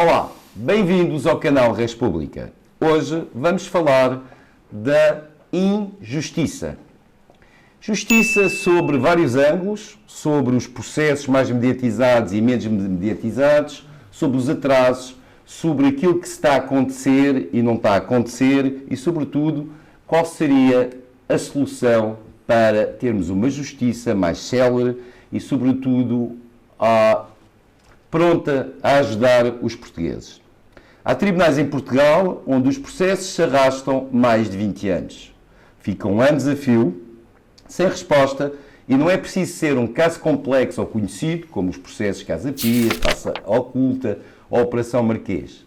Olá, bem-vindos ao canal Res Pública. Hoje vamos falar da injustiça. Justiça sobre vários ângulos, sobre os processos mais mediatizados e menos mediatizados, sobre os atrasos, sobre aquilo que está a acontecer e não está a acontecer e, sobretudo, qual seria a solução para termos uma justiça mais célere e, sobretudo, pronta a ajudar os portugueses. Há tribunais em Portugal onde os processos se arrastam mais de 20 anos. Ficam anos a fio, sem resposta, e não é preciso ser um caso complexo ou conhecido, como os processos Casa Pia, Taça Oculta ou Operação Marquês.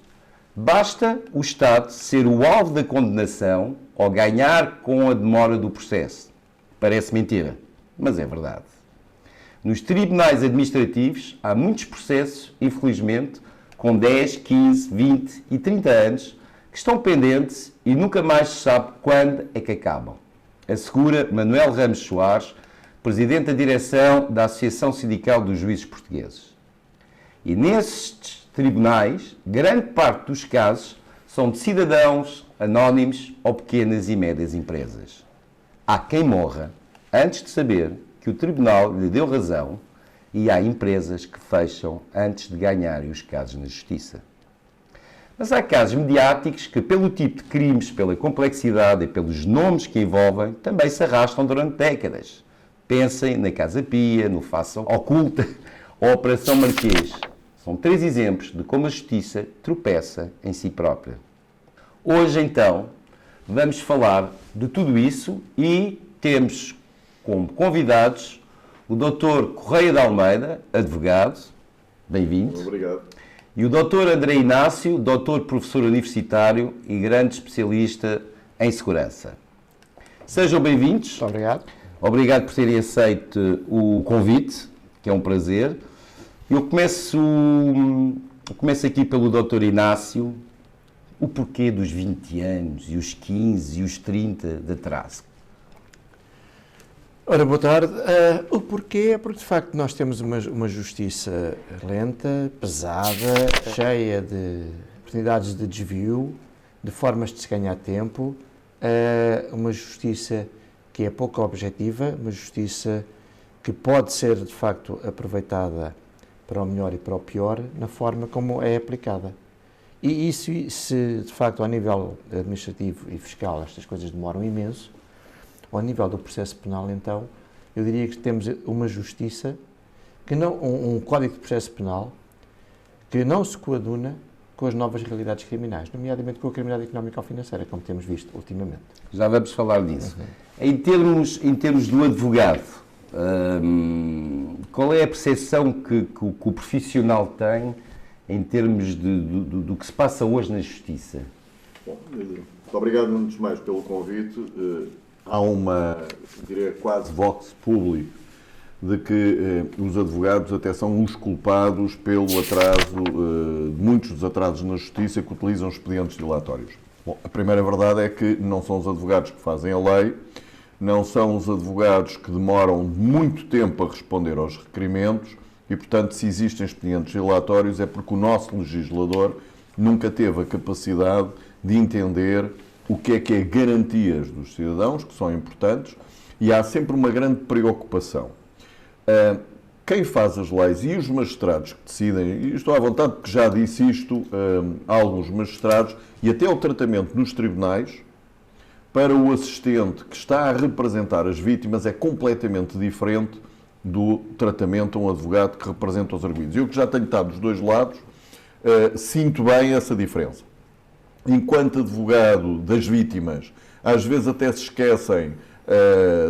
Basta o Estado ser o alvo da condenação ou ganhar com a demora do processo. Parece mentira, mas é verdade. Nos tribunais administrativos há muitos processos, infelizmente, com 10, 15, 20 e 30 anos, que estão pendentes e nunca mais se sabe quando é que acabam. Assegura Manuel Ramos Soares, Presidente da Direção da Associação Sindical dos Juízes Portugueses. E nesses tribunais, grande parte dos casos são de cidadãos anónimos ou pequenas e médias empresas. Há quem morra antes de saber que o tribunal lhe deu razão e há empresas que fecham antes de ganharem os casos na justiça. Mas há casos mediáticos que, pelo tipo de crimes, pela complexidade e pelos nomes que envolvem, também se arrastam durante décadas. Pensem na Casa Pia, no Faça Oculta ou Operação Marquês. São 3 exemplos de como a justiça tropeça em si própria. Hoje, então, vamos falar de tudo isso e temos como convidados o Dr. Correia de Almeida, advogado. Bem-vindo. Obrigado. E o Dr. André Inácio, doutor professor universitário e grande especialista em segurança. Sejam bem-vindos. Muito obrigado. Obrigado por terem aceito o convite, que é um prazer. Eu começo aqui pelo Dr. Inácio. O porquê dos 20 anos e os 15 e os 30 de atraso? Ora, boa tarde. O porquê é porque, de facto, nós temos uma justiça lenta, pesada, cheia de oportunidades de desvio, de formas de se ganhar tempo, uma justiça que é pouco objetiva, uma justiça que pode ser, de facto, aproveitada para o melhor e para o pior, na forma como é aplicada. E isso, se, de facto, ao nível administrativo e fiscal, estas coisas demoram imenso, ao nível do processo penal, então, eu diria que temos uma justiça, que não, um código de processo penal, que não se coaduna com as novas realidades criminais, nomeadamente com a criminalidade económica ou financeira, como temos visto ultimamente. Já vamos falar disso. Em termos do advogado, qual é a percepção que o profissional tem em termos do que se passa hoje na justiça? Bom, muito obrigado, antes de mais, pelo convite. Há diria quase vox populi de que os advogados até são os culpados pelo atraso, de muitos dos atrasos na justiça que utilizam expedientes dilatórios. Bom, a primeira verdade é que não são os advogados que fazem a lei, não são os advogados que demoram muito tempo a responder aos requerimentos e, portanto, se existem expedientes dilatórios é porque o nosso legislador nunca teve a capacidade de entender o que é garantias dos cidadãos, que são importantes, e há sempre uma grande preocupação. Quem faz as leis e os magistrados que decidem, e estou à vontade porque já disse isto a alguns magistrados, e até o tratamento nos tribunais, para o assistente que está a representar as vítimas é completamente diferente do tratamento a um advogado que representa os arguidos. Eu que já tenho estado dos dois lados, sinto bem essa diferença. Enquanto advogado das vítimas, às vezes até se esquecem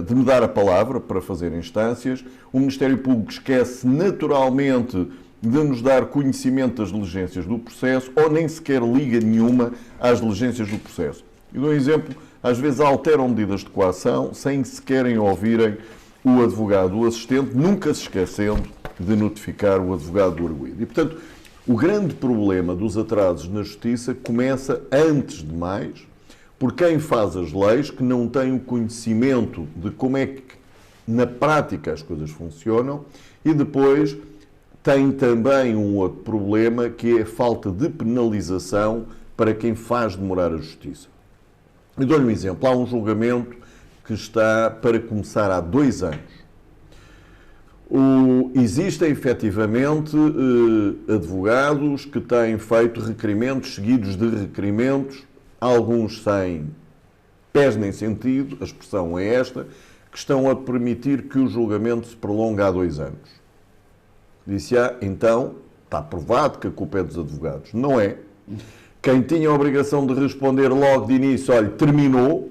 de me dar a palavra para fazer instâncias, o Ministério Público esquece naturalmente de nos dar conhecimento das diligências do processo ou nem sequer liga nenhuma às diligências do processo. E dou um exemplo, às vezes alteram medidas de coação sem sequer ouvirem o advogado, o assistente, nunca se esquecendo de notificar o advogado do arguido. E, portanto, o grande problema dos atrasos na justiça começa, antes de mais, por quem faz as leis, que não tem o conhecimento de como é que, na prática, as coisas funcionam, e depois tem também um outro problema, que é a falta de penalização para quem faz demorar a justiça. Eu dou-lhe um exemplo. Há um julgamento que está para começar há 2 anos. Existem efetivamente advogados que têm feito requerimentos seguidos de requerimentos, alguns sem pés nem sentido, a expressão é esta, que estão a permitir que o julgamento se prolongue há 2 anos. Disse, então, está provado que a culpa é dos advogados. Não é. Quem tinha a obrigação de responder logo de início, olha, terminou,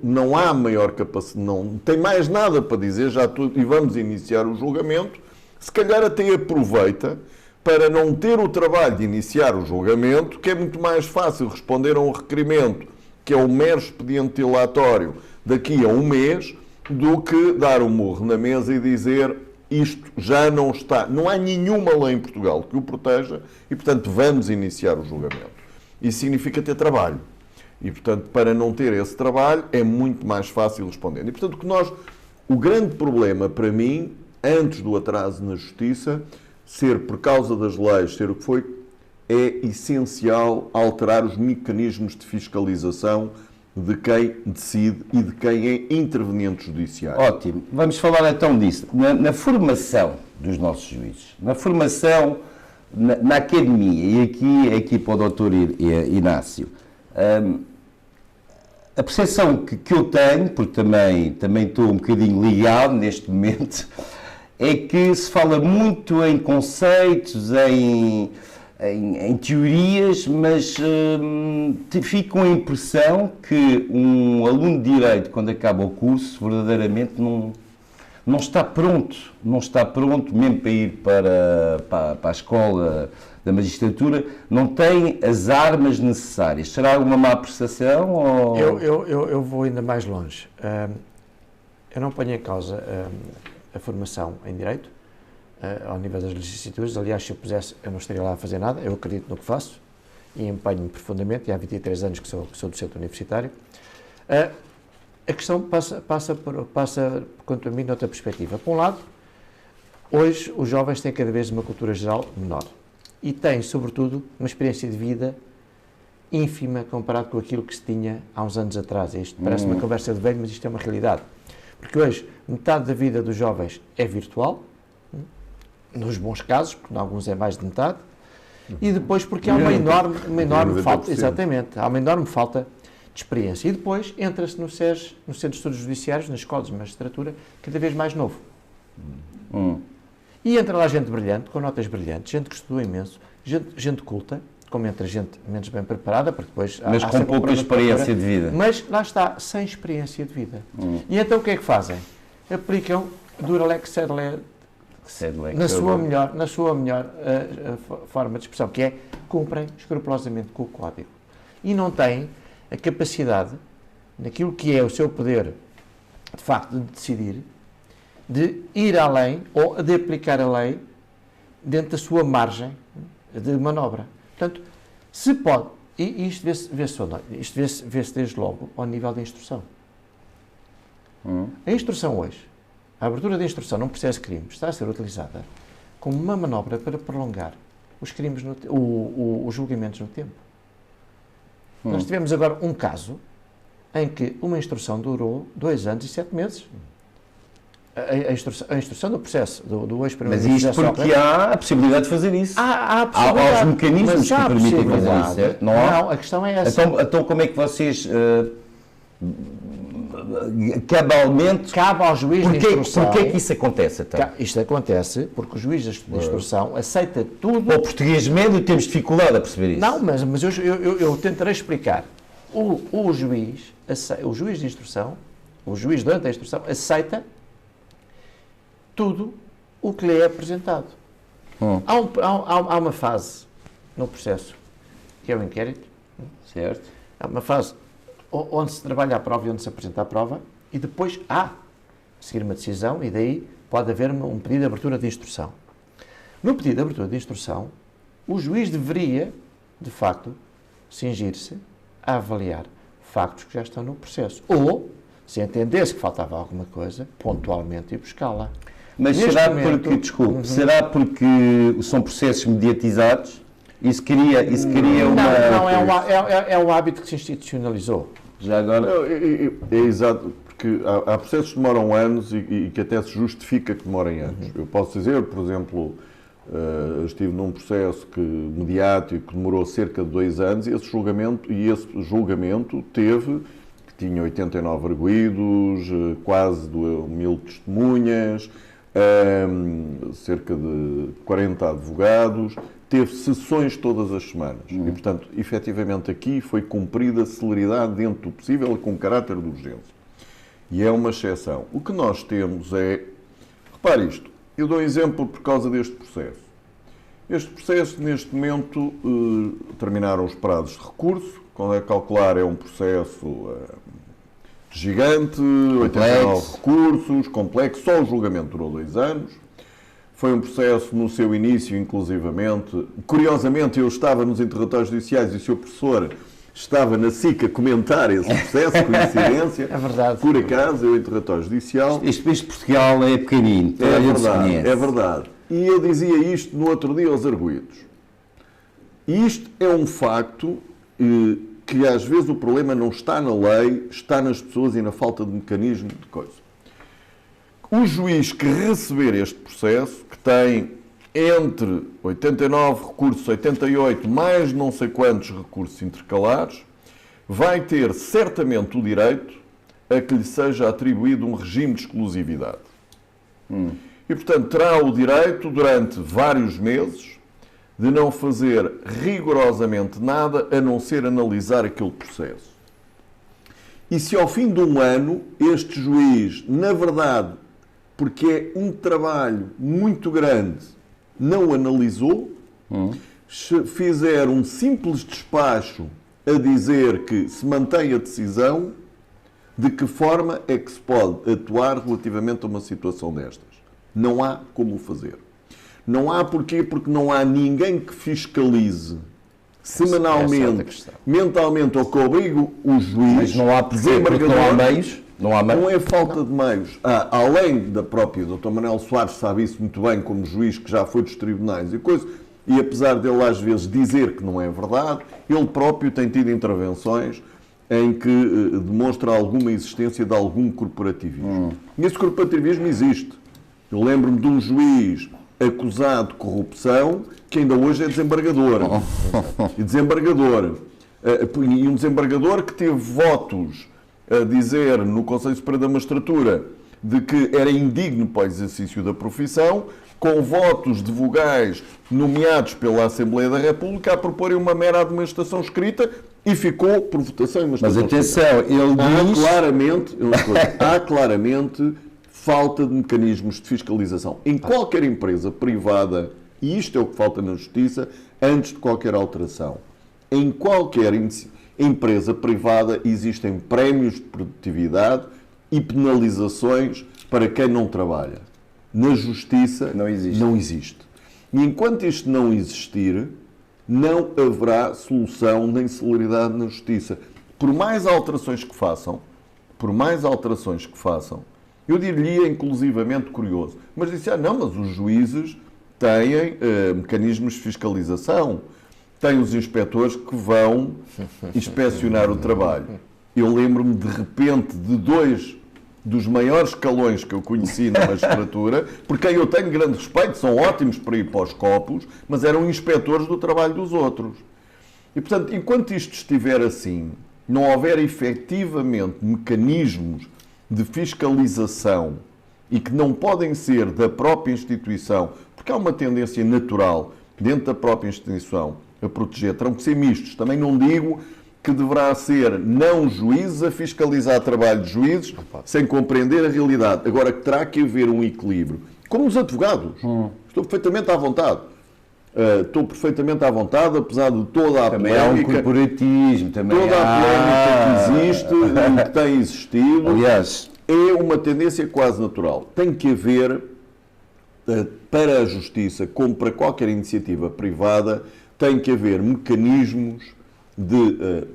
não há maior capacidade, não tem mais nada para dizer, e vamos iniciar o julgamento, se calhar até aproveita para não ter o trabalho de iniciar o julgamento, que é muito mais fácil responder a um requerimento, que é um mero expediente dilatório, daqui a 1 mês, do que dar um murro na mesa e dizer isto já não está, não há nenhuma lei em Portugal que o proteja e, portanto, vamos iniciar o julgamento. Isso significa ter trabalho. E, portanto, para não ter esse trabalho, é muito mais fácil responder. E, portanto, o grande problema para mim, antes do atraso na justiça, ser por causa das leis, ser o que foi, é essencial alterar os mecanismos de fiscalização de quem decide e de quem é interveniente judiciário. Ótimo. Vamos falar então disso. Na formação dos nossos juízes, na formação na academia, e aqui para o Dr. Inácio, a percepção que eu tenho, porque também estou um bocadinho ligado neste momento, é que se fala muito em conceitos, em teorias, mas fico com a impressão que um aluno de Direito, quando acaba o curso, verdadeiramente não está pronto, mesmo para ir para a escola da magistratura, não tem as armas necessárias. Será uma má percepção? Ou... Eu vou ainda mais longe. Eu não ponho em causa a formação em Direito, ao nível das licenciaturas. Aliás, se eu pusesse, eu não estaria lá a fazer nada. Eu acredito no que faço e empenho-me profundamente, e há 23 anos que sou docente universitário. A questão passa, quanto a mim, noutra perspectiva. Por um lado, hoje os jovens têm cada vez uma cultura geral menor e têm, sobretudo, uma experiência de vida ínfima comparado com aquilo que se tinha há uns anos atrás. Isto parece uma conversa de velho, mas isto é uma realidade. Porque hoje, metade da vida dos jovens é virtual, nos bons casos, porque em alguns é mais de metade, e depois porque há uma enorme falta, exatamente, há uma enorme falta de experiência. E depois entra-se no Centro de Estudos Judiciários, nas escolas de magistratura, cada vez mais novo. E entra lá gente brilhante, com notas brilhantes, gente que estudou imenso, gente culta, como entra gente menos bem preparada, porque depois... Mas com pouca experiência de vida. Mas lá está, sem experiência de vida. E então o que é que fazem? Aplicam Duralex Sedlex na sua melhor forma de expressão, que é cumprem escrupulosamente com o código. E não têm a capacidade, naquilo que é o seu poder, de facto, de decidir, de ir além ou de aplicar a lei dentro da sua margem de manobra. Portanto, se pode, e isto vê-se desde logo ao nível da instrução. A instrução hoje, a abertura da instrução num processo de crime está a ser utilizada como uma manobra para prolongar os crimes, os julgamentos no tempo. Nós tivemos agora um caso em que uma instrução durou 2 anos e 7 meses. A instrução do processo do ex-primeiro-ministro. Mas isto porque há a possibilidade de fazer isso. Há a possibilidade. Há os mecanismos que permitem fazer isso, certo? Não, a questão é essa. Então como é que vocês... cabalmente... Cabe ao juiz de instrução... Porquê é que isso acontece, então? Isto acontece porque o juiz de instrução aceita tudo... O português médio temos dificuldade a perceber isso. Não, mas eu tentarei explicar. O juiz de instrução, o juiz durante a instrução, aceita tudo o que lhe é apresentado. Há uma fase no processo, que é o inquérito. Certo. Há uma fase onde se trabalha a prova e onde se apresenta a prova, e depois há seguir uma decisão, e daí pode haver um pedido de abertura de instrução. No pedido de abertura de instrução, o juiz deveria, de facto, cingir-se a avaliar factos que já estão no processo. Ou, se entendesse que faltava alguma coisa, pontualmente ir buscá-la. Mas Neste será momento- porque, desculpe, será porque são processos mediatizados? Isso cria uma... Não, é o hábito que se institucionalizou. Já agora... É exato, porque há processos que demoram anos e que até se justifica que demorem anos. Eu posso dizer, por exemplo, estive num processo mediático que demorou cerca de 2 anos e esse julgamento teve, que tinha 89 arguidos, quase 1000 testemunhas, cerca de 40 advogados, teve sessões todas as semanas. E, portanto, efetivamente aqui foi cumprida a celeridade dentro do possível e com caráter de urgência. E é uma exceção. O que nós temos é... Repare isto, eu dou um exemplo por causa deste processo. Este processo, neste momento, terminaram os prazos de recurso, quando é calcular é um processo gigante, 89 recursos, complexo, só o julgamento durou 2 anos. Foi um processo no seu início, inclusivamente. Curiosamente, eu estava nos interrogatórios judiciais e o seu professor estava na SIC a comentar esse processo, coincidência. É verdade. Por acaso, eu interrogatório judicial. Este Portugal é pequenino, É verdade, é verdade. E eu dizia isto no outro dia aos arguidos. E isto é um facto que às vezes o problema não está na lei, está nas pessoas e na falta de mecanismo de coisa. O juiz que receber este processo, que tem entre 89 recursos, 88, mais não sei quantos recursos intercalares, vai ter certamente o direito a que lhe seja atribuído um regime de exclusividade. E, portanto, terá o direito, durante vários meses, de não fazer rigorosamente nada a não ser analisar aquele processo. E se ao fim de um ano este juiz, na verdade, porque é um trabalho muito grande, não analisou, fizer um simples despacho a dizer que se mantém a decisão, de que forma é que se pode atuar relativamente a uma situação destas? Não há como o fazer. Não há porquê? Porque não há ninguém que fiscalize semanalmente, mentalmente, ou que obrigue o juiz, mas não há porquê, porque não há meios. Não é falta de meios. Além da própria, o Dr. Manuel Soares sabe isso muito bem, como juiz que já foi dos tribunais e coisa, e apesar dele às vezes dizer que não é verdade, ele próprio tem tido intervenções em que demonstra alguma existência de algum corporativismo. E esse corporativismo existe. Eu lembro-me de um juiz acusado de corrupção que ainda hoje é desembargador. E um desembargador que teve votos a dizer no Conselho Superior da Magistratura de que era indigno para o exercício da profissão, com votos de vogais nomeados pela Assembleia da República a proporem uma mera administração escrita e ficou por votação em Mas atenção, ele diz... Há claramente falta de mecanismos de fiscalização em qualquer empresa privada, e isto é o que falta na Justiça, antes de qualquer alteração. Em qualquer empresa privada existem prémios de produtividade e penalizações para quem não trabalha. Na Justiça não existe. E enquanto isto não existir, não haverá solução nem celeridade na Justiça. Por mais alterações que façam, eu diria inclusivamente curioso, mas disse, não, mas os juízes têm mecanismos de fiscalização, têm os inspectores que vão inspecionar o trabalho. Eu lembro-me de repente de 2 dos maiores escalões que eu conheci na magistratura, por quem eu tenho grande respeito, são ótimos para ir para os copos, mas eram inspectores do trabalho dos outros. E, portanto, enquanto isto estiver assim, não houver efetivamente mecanismos de fiscalização e que não podem ser da própria instituição, porque há uma tendência natural dentro da própria instituição a proteger, terão que ser mistos. Também não digo que deverá ser não juízes a fiscalizar trabalho de juízes sem compreender a realidade. Agora, que terá que haver um equilíbrio. Como os advogados. Estou perfeitamente à vontade. Apesar de toda a também polémica. Há um corporatismo, também toda a polémica que existe e que tem existido. Aliás, é uma tendência quase natural. Tem que haver, para a Justiça, como para qualquer iniciativa privada, tem que haver mecanismos de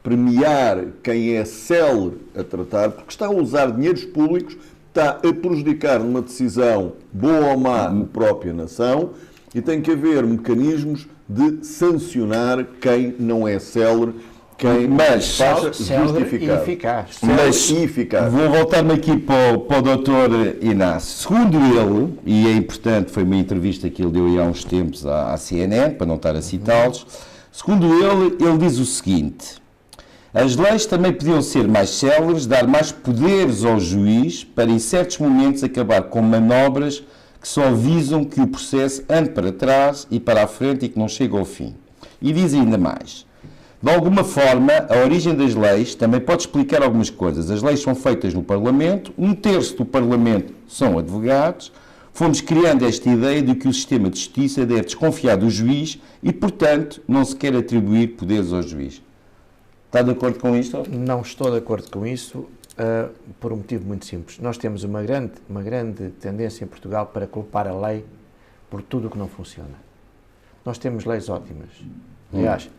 premiar quem é célere a tratar, porque está a usar dinheiros públicos está a prejudicar numa decisão boa ou má a própria nação e tem que haver mecanismos de sancionar quem não é célere, quem faça justificado. E eficaz. Vou voltar-me aqui para o Dr. Inácio. Segundo ele, e é importante, foi uma entrevista que ele deu aí há uns tempos à CNN, para não estar a citá-los, segundo ele diz o seguinte: as leis também podiam ser mais céleres, dar mais poderes ao juiz para, em certos momentos, acabar com manobras que só visam que o processo ande para trás e para a frente e que não chegue ao fim. E diz ainda mais: de alguma forma, a origem das leis também pode explicar algumas coisas. As leis são feitas no Parlamento, 1/3 do Parlamento são advogados. Fomos criando esta ideia de que o sistema de justiça deve desconfiar do juiz e, portanto, não se quer atribuir poderes ao juiz. Está de acordo com isto? Não estou de acordo com isso, por um motivo muito simples. Nós temos uma grande tendência em Portugal para culpar a lei por tudo o que não funciona. Nós temos leis ótimas. Aliás,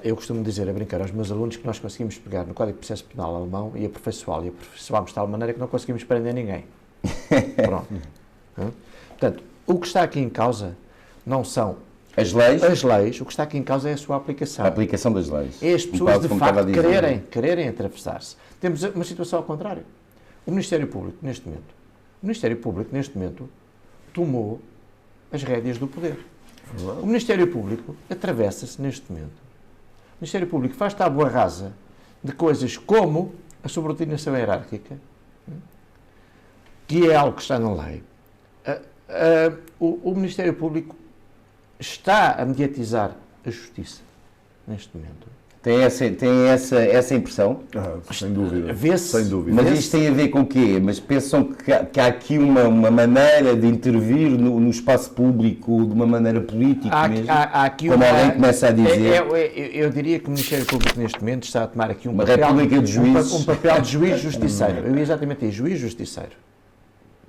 eu costumo dizer, a brincar aos meus alunos, que nós conseguimos pegar no Código de Processo Penal alemão e aperfeiçoá-lo. E aperfeiçoámos de tal maneira que não conseguimos prender ninguém. Pronto. Portanto, o que está aqui em causa não são as leis, o que está aqui em causa é a sua aplicação. A aplicação das leis. É as pessoas, de facto, quererem atravessar-se. Temos uma situação ao contrário. O Ministério Público, neste momento, tomou as rédeas do poder. O Ministério Público atravessa-se neste momento. O Ministério Público faz tábua rasa de coisas como a subordinação hierárquica, que é algo que está na lei. O Ministério Público está a mediatizar a justiça neste momento. Tem essa impressão? Sem dúvida. Sem dúvida. Mas isto tem a ver com o quê? Mas pensam que há aqui uma maneira de intervir no espaço público de uma maneira política mesmo? Há aqui como alguém começa a dizer. Eu diria que o Ministério Público neste momento está a tomar aqui um papel de juiz justiceiro. Eu ia exatamente aí, juiz justiceiro.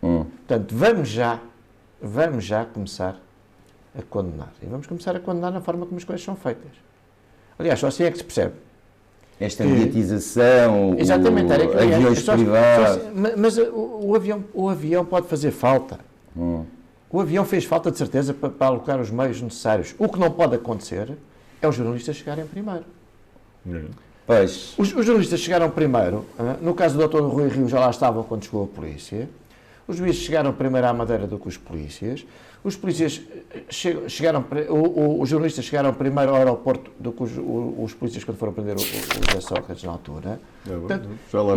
Portanto, vamos já começar a condenar. E vamos começar a condenar na forma como as coisas são feitas. Aliás, só assim é que se percebe. Esta mediatização, exatamente, aviões privados. Mas o avião pode fazer falta. O avião fez falta, de certeza, para alocar os meios necessários. O que não pode acontecer é os jornalistas chegarem primeiro. Pois. Os jornalistas chegaram primeiro. No caso do Dr. Rui Rio, já lá estavam quando chegou a polícia. Os juízes chegaram primeiro à Madeira do que os polícias. Os polícias os jornalistas chegaram primeiro ao aeroporto do que os polícias quando foram prender o José Sócrates na altura. Portanto,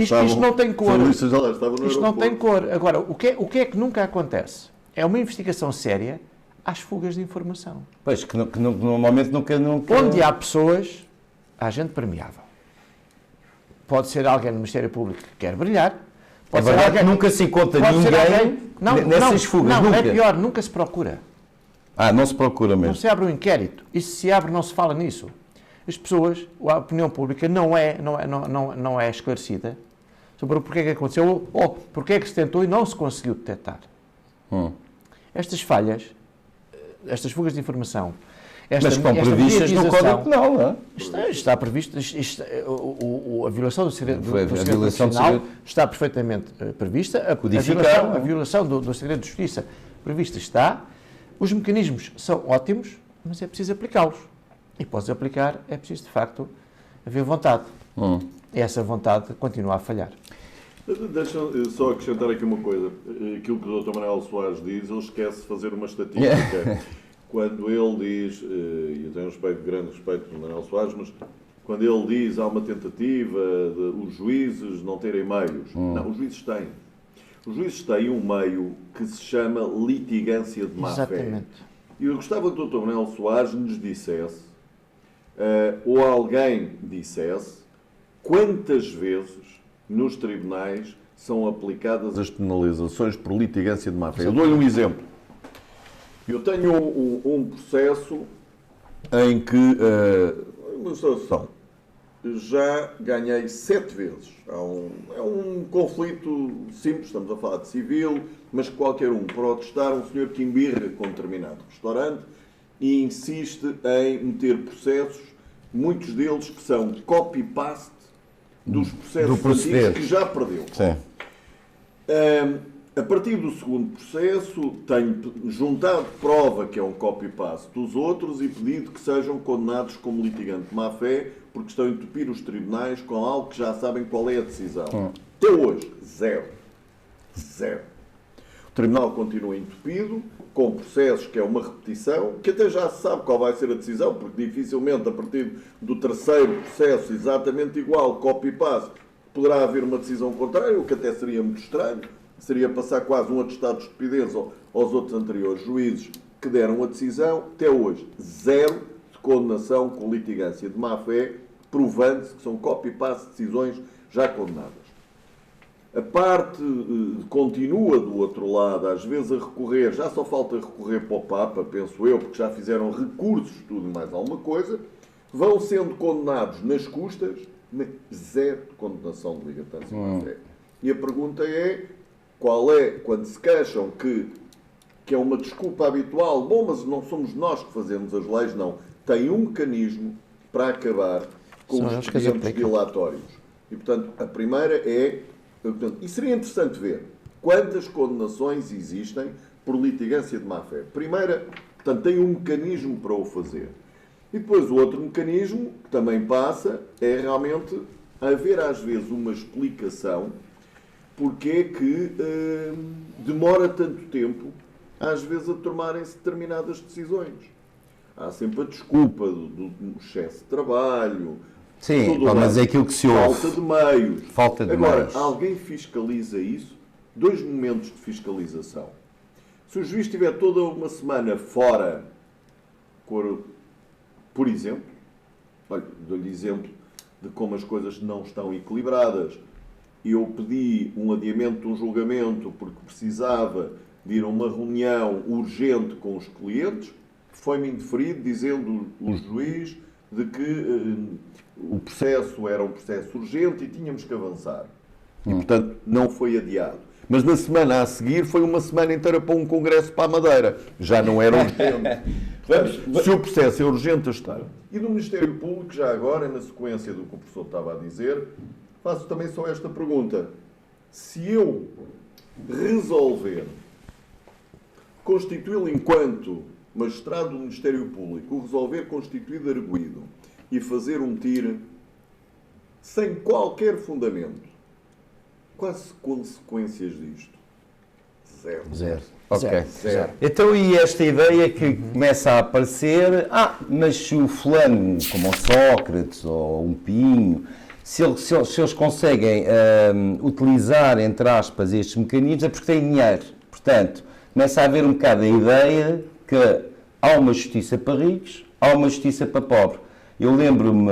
isto não tem cor. Isto não tem cor. Agora, o que é que nunca acontece? É uma investigação séria às fugas de informação. Pois, que normalmente nunca... Onde há pessoas, há gente permeável. Pode ser alguém no Ministério Público que quer brilhar. Pode ser alguém que nunca se encontra ninguém nessas fugas. Não, é pior, nunca se procura. Não se procura mesmo. Não se abre um inquérito. E se se abre, não se fala nisso. As pessoas, a opinião pública não é esclarecida sobre o porquê que aconteceu ou porquê é que se tentou e não se conseguiu detectar. Estas falhas, estas fugas de informação, mas estão previstas no Código Penal, não é? Está previsto, a violação do segredo profissional está perfeitamente prevista, a violação do segredo de justiça prevista está, os mecanismos são ótimos, mas é preciso aplicá-los. E para os aplicar é preciso, de facto, haver vontade. E essa vontade continua a falhar. Deixa-me só acrescentar aqui uma coisa. Aquilo que o Dr. Manuel Soares diz, ele esquece de fazer uma estatística. Quando ele diz, e eu tenho grande respeito por Manuel Soares, mas quando ele diz há uma tentativa de os juízes não terem meios. Não, os juízes têm. Os juízes têm um meio que se chama litigância de má-fé. E eu gostava que o Dr. Manuel Soares nos dissesse, ou alguém dissesse, quantas vezes nos tribunais são aplicadas as penalizações por litigância de má-fé. Eu dou-lhe um exemplo. Eu tenho um processo em que, uma situação, já ganhei 7 vezes. É um conflito simples, estamos a falar de civil, mas qualquer um protestar, um senhor que embirra com um determinado restaurante e insiste em meter processos, muitos deles que são copy-paste dos processos antigos que já perdeu. Sim. A partir do segundo processo, tenho juntado prova que é um copy-paste dos outros e pedido que sejam condenados como litigante de má-fé porque estão a entupir os tribunais com algo que já sabem qual é a decisão. Até hoje, zero. Zero. O tribunal continua entupido, com processos que é uma repetição, que até já se sabe qual vai ser a decisão, porque dificilmente a partir do terceiro processo exatamente igual, copy-paste, poderá haver uma decisão contrária, o que até seria muito estranho. Seria passar quase um atestado de estupidez aos outros anteriores juízes que deram a decisão. Até hoje, zero de condenação com litigância de má-fé, provando-se que são copy-paste de decisões já condenadas. A parte continua do outro lado, às vezes a recorrer, já só falta recorrer para o Papa, penso eu, porque já fizeram recursos, tudo mais alguma coisa, vão sendo condenados nas custas, mas zero de condenação de litigância de má-fé. E a pergunta é, qual é, quando se queixam que é uma desculpa habitual, bom, mas não somos nós que fazemos as leis, não. Tem um mecanismo para acabar com os expedientes dilatórios. E, portanto, a primeira é... E seria interessante ver quantas condenações existem por litigância de má-fé. Primeira, portanto, tem um mecanismo para o fazer. E depois o outro mecanismo, que também passa, é realmente haver às vezes uma explicação porque é que demora tanto tempo, às vezes, a tomarem-se determinadas decisões. Há sempre a desculpa do excesso de trabalho. Sim, mas é aquilo que se ouve. Falta de meios. Falta de Agora, meios. alguém fiscaliza isso? 2 momentos de fiscalização. Se o juiz estiver toda uma semana fora, por exemplo, olha, dou-lhe exemplo de como as coisas não estão equilibradas. Eu pedi um adiamento de um julgamento porque precisava de ir a uma reunião urgente com os clientes. Foi-me indeferido, dizendo o juiz de que o processo era um processo urgente e tínhamos que avançar. E, portanto, não foi adiado. Mas na semana a seguir foi uma semana inteira para um congresso para a Madeira. Já não era urgente. Se o processo é urgente, está. E do Ministério Público, já agora, na sequência do que o professor estava a dizer, faço também só esta pergunta. Se eu resolver constituí-lo enquanto magistrado do Ministério Público, o resolver constituído arguido e fazer um TIR sem qualquer fundamento, quais consequências disto? Zero. Zero. Ok. Zero. Então, e esta ideia que começa a aparecer, mas se o fulano, como o Sócrates ou um Pinho, se eles conseguem utilizar, entre aspas, estes mecanismos, é porque têm dinheiro. Portanto, começa a haver um bocado a ideia que há uma justiça para ricos, há uma justiça para pobres. Eu lembro-me,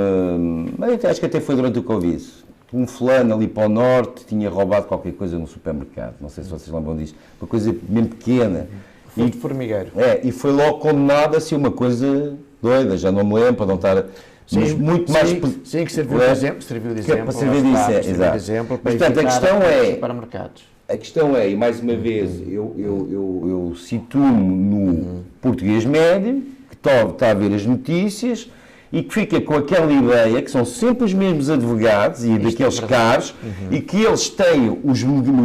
acho que até foi durante o Covid, um fulano ali para o norte tinha roubado qualquer coisa no supermercado, não sei se vocês lembram disso, uma coisa bem pequena. Foi de formigueiro. E foi logo condenado a ser uma coisa doida, já não me lembro, para não estar... Sim, muito mais... Sim, que serviu de exemplo. Para servir disso, exato. Exemplo para portanto, a questão é... Supermercados. A questão é, e mais uma vez, eu situo-me no português médio, que está a ver as notícias e que fica com aquela ideia que são sempre os mesmos advogados e daqueles caros e que eles têm os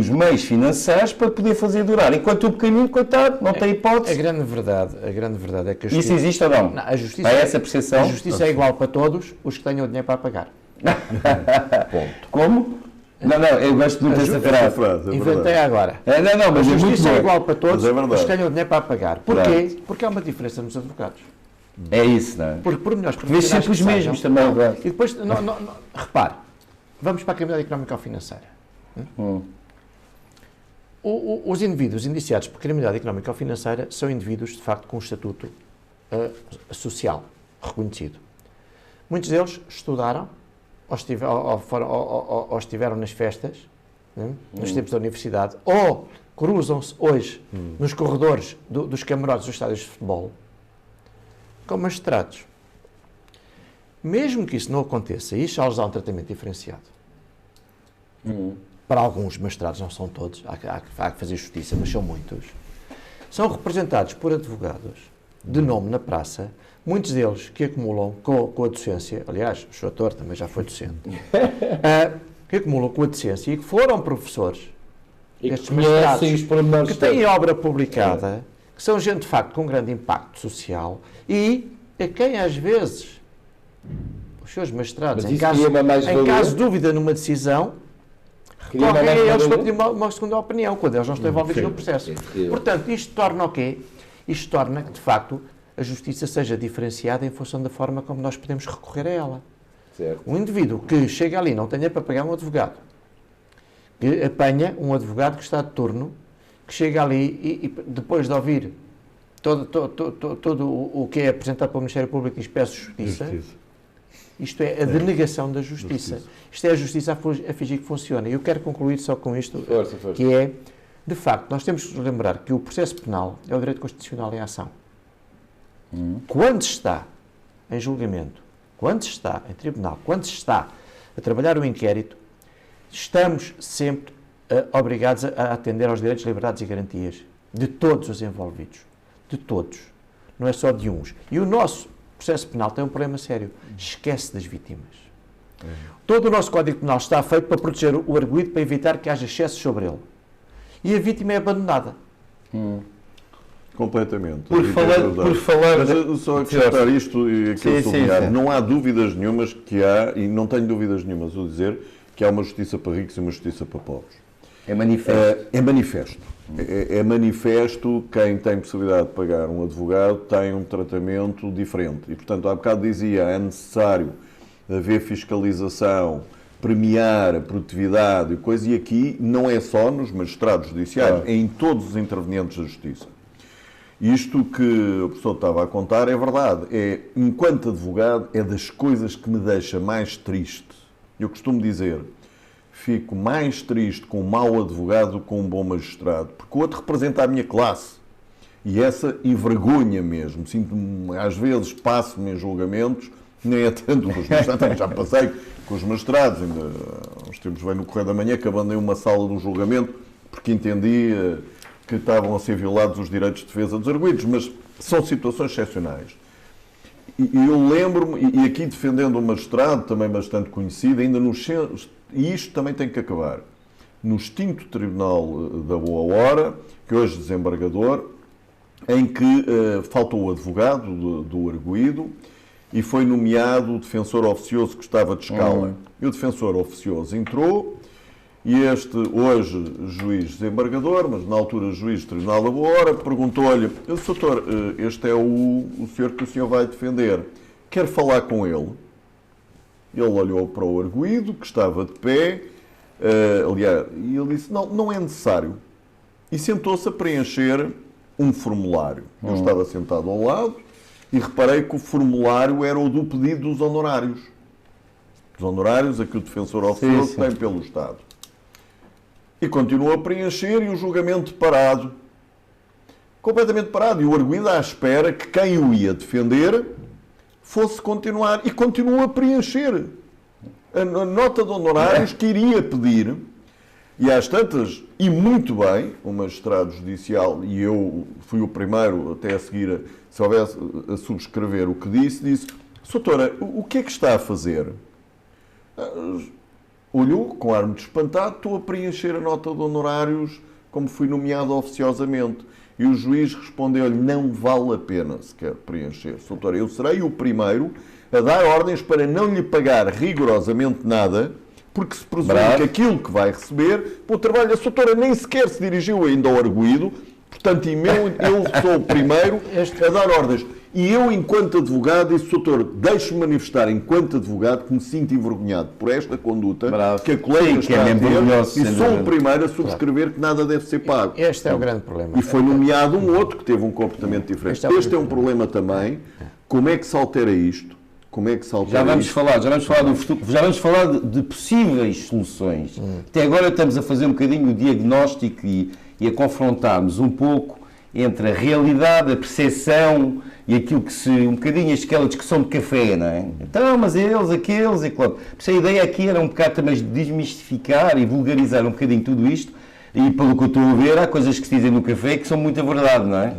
meios financeiros para poder fazer durar. Enquanto o pequenino, coitado, não tem hipótese. A grande verdade é que a justiça... Isso existe ou não? A justiça, há essa percepção? A justiça é igual para todos os que tenham dinheiro para pagar. Ponto. Como? Não, eu gosto muito dessa frase. Inventei agora. Não, mas a justiça é igual para todos é os que tenham dinheiro para pagar. Porquê? Porque há uma diferença nos advogados. É isso, não é? Porque por melhores Vês sempre os mesmos também. E depois, repare, vamos para a criminalidade económica ou financeira. Os indivíduos indiciados por criminalidade económica ou financeira são indivíduos, de facto, com um estatuto social reconhecido. Muitos deles estudaram ou estiveram nas festas, nos tempos da universidade, ou cruzam-se hoje nos corredores dos camarotes dos estádios de futebol com magistrados. Mesmo que isso não aconteça, isso já lhes dá um tratamento diferenciado. Para alguns magistrados, não são todos, há que fazer justiça, mas são muitos. São representados por advogados de nome na praça, muitos deles que acumulam com a docência, aliás, o Sr. Ator também já foi docente, que acumulam com a docência e que foram professores E destes que conhecem magistrados os pormenores que têm técnicos. obra publicada, que são gente, de facto, com grande impacto social e a quem, às vezes, os seus magistrados, Mas em isso caso, cria uma mais-valia? em caso de dúvida numa decisão, Cria uma recorrem a eles mais-valia? para pedir uma segunda opinião, quando eles não estão envolvidos no processo. É terrível. Portanto, isto torna o quê? Isto torna que, de facto, a justiça seja diferenciada em função da forma como nós podemos recorrer a ela. Certo. Um indivíduo que chega ali e não tenha para pagar um advogado, que apanha um advogado que está de turno, que chega ali e depois de ouvir todo o que é apresentado pelo Ministério Público e diz peço justiça, isto é a denegação da justiça. Isto é a justiça a fingir que funciona. E eu quero concluir só com isto, Força, força. que é, de facto, nós temos que lembrar que o processo penal é o direito constitucional em ação. Quando se está em julgamento, quando se está em tribunal, quando se está a trabalhar o inquérito, estamos sempre obrigados a atender aos direitos, liberdades e garantias de todos os envolvidos. De todos. Não é só de uns. E o nosso processo penal tem um problema sério. Esquece das vítimas. Todo o nosso Código Penal está feito para proteger o arguido, para evitar que haja excessos sobre ele. E a vítima é abandonada. Completamente. Por falar Mas só acrescentar isto e aquilo Sim, sublinhar. sim. Não há dúvidas nenhumas que há, e não tenho dúvidas nenhumas, vou dizer, que há uma justiça para ricos e uma justiça para pobres. É manifesto. É manifesto. É manifesto quem tem possibilidade de pagar um advogado tem um tratamento diferente. E, portanto, há bocado dizia, é necessário haver fiscalização, premiar a produtividade e coisa, e aqui não é só nos magistrados judiciais, é em todos os intervenientes da justiça. Isto que o professor estava a contar é verdade. Enquanto advogado, é das coisas que me deixa mais triste. Eu costumo dizer, fico mais triste com um mau advogado do que com um bom magistrado, porque o outro representa a minha classe. E essa envergonha mesmo. Sinto-me, às vezes, passo-me em julgamentos, nem é tanto com os magistrados, já passei com os magistrados, ainda há uns tempos veio no Correio da Manhã que abandonei uma sala de um julgamento porque entendi que estavam a ser violados os direitos de defesa dos arguidos, mas são situações excepcionais. E eu lembro-me, e aqui defendendo um magistrado, também bastante conhecido, ainda no e isto também tem que acabar, no extinto Tribunal da Boa Hora, que hoje é desembargador, em que faltou o advogado do arguido e foi nomeado o defensor oficioso que estava de escala. E o defensor oficioso entrou, e este, hoje, juiz desembargador, mas na altura juiz do Tribunal da Boa Hora, perguntou-lhe, doutor, este é o senhor que o senhor vai defender, quer falar com ele? Ele olhou para o arguido, que estava de pé, aliás, e ele disse, não é necessário. E sentou-se a preencher um formulário. Eu estava sentado ao lado e reparei que o formulário era o do pedido dos honorários. Os honorários a que o defensor oficioso tem pelo Estado. E continuou a preencher e o julgamento parado. Completamente parado. E o arguido à espera que quem o ia defender fosse continuar. E continuou a preencher a nota de honorários que iria pedir. E às tantas, e muito bem, o magistrado judicial, e eu fui o primeiro até a seguir, se houvesse a subscrever o que disse, doutora, o que é que está a fazer? Olhou com ar muito espantado, estou a preencher a nota de honorários como fui nomeado oficiosamente. E o juiz respondeu-lhe, não vale a pena sequer preencher. Doutora, eu serei o primeiro a dar ordens para não lhe pagar rigorosamente nada, porque se presume que aquilo que vai receber, o trabalho, a doutora nem sequer se dirigiu ainda ao arguido, portanto, eu sou o primeiro a dar ordens. E eu, enquanto advogado, disse, doutor, deixe-me manifestar, enquanto advogado, que me sinto envergonhado por esta conduta que a colega está a ter, e sou o primeiro a subscrever que nada deve ser pago. Este é o grande problema. E foi nomeado um outro que teve um comportamento diferente. Este é um problema também. Como é que se altera isto? Como é que se altera já vamos isto? falar do futuro, já vamos falar de possíveis soluções. Até agora estamos a fazer um bocadinho o diagnóstico e a confrontarmos um pouco entre a realidade, a percepção e aquilo que se... um bocadinho aquela discussão de café, não é? Então, mas eles, aqueles e claro. A ideia aqui era um bocado também de desmistificar e vulgarizar um bocadinho tudo isto e pelo que eu estou a ver, há coisas que se dizem no café que são muita verdade, não é?